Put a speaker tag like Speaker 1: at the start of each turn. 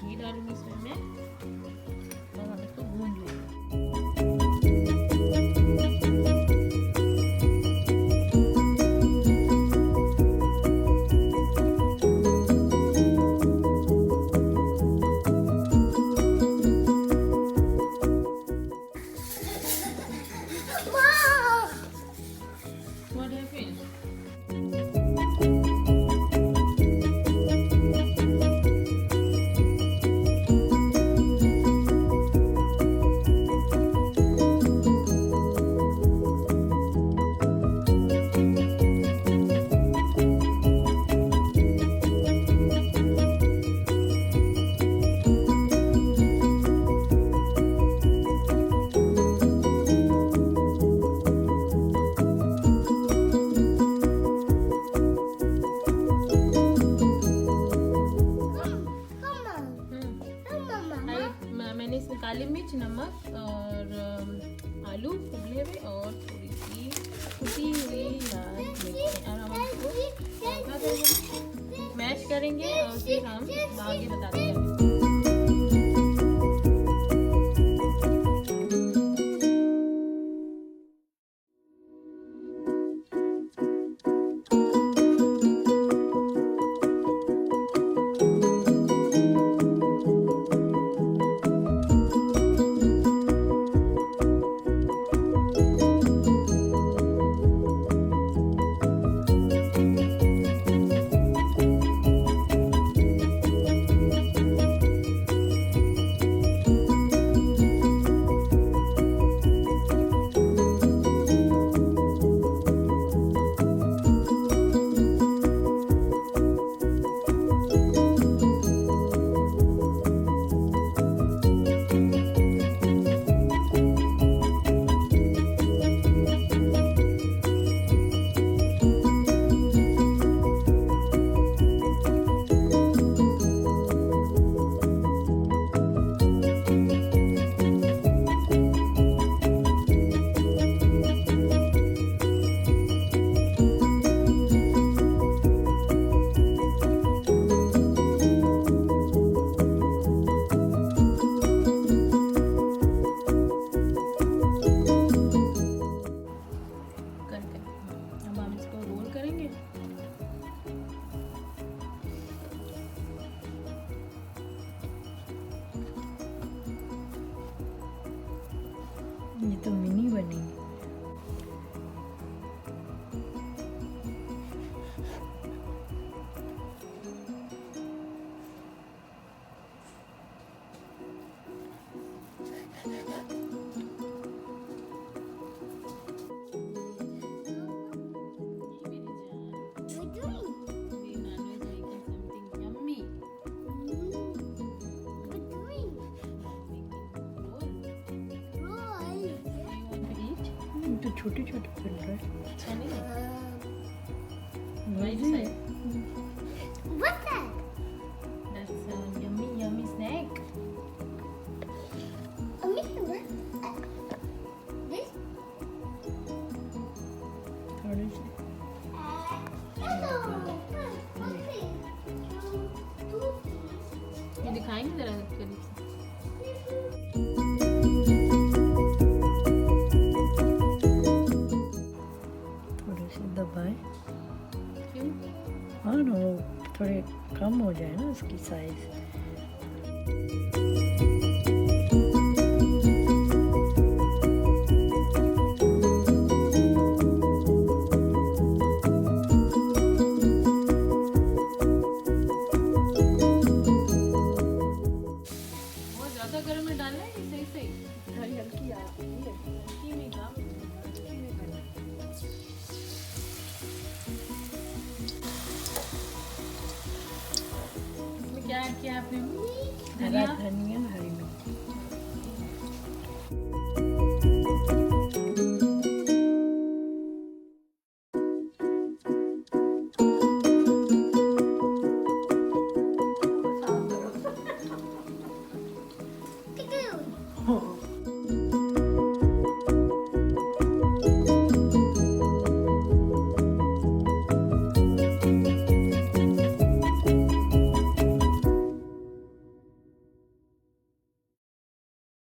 Speaker 1: घी डालूंगी इसमें मैं और हम इसको भून लेंगे। What happened? मैंने इसमें काली मिर्च, नमक और आलू उबले हुए और थोड़ी सी कुटी हुई लाल मिर्च और हम इसको मैश करेंगे और फिर हम आगे बताते हैं।
Speaker 2: ये तो मिनी बनी। तो छोटे छोटे बन रहे हैं।
Speaker 3: What's that?
Speaker 1: That's a yummy snack.
Speaker 3: This?
Speaker 2: थोड़े से
Speaker 1: ये दिखाएंगे जरा करीब से।
Speaker 2: थोड़े से दबाए।
Speaker 1: क्यों?
Speaker 2: हाँ ना, वो थोड़े कम हो जाए ना उसकी साइज।
Speaker 1: बहुत ज़्यादा गर्म में डालना है, सही सही
Speaker 2: हल्की आती है।
Speaker 1: हल्की में काम हल्की में करना है। इसमें क्या ऐड किया आपने?
Speaker 2: हरा धनिया, हरी मिर्च।
Speaker 3: Cocoon.
Speaker 2: Oh.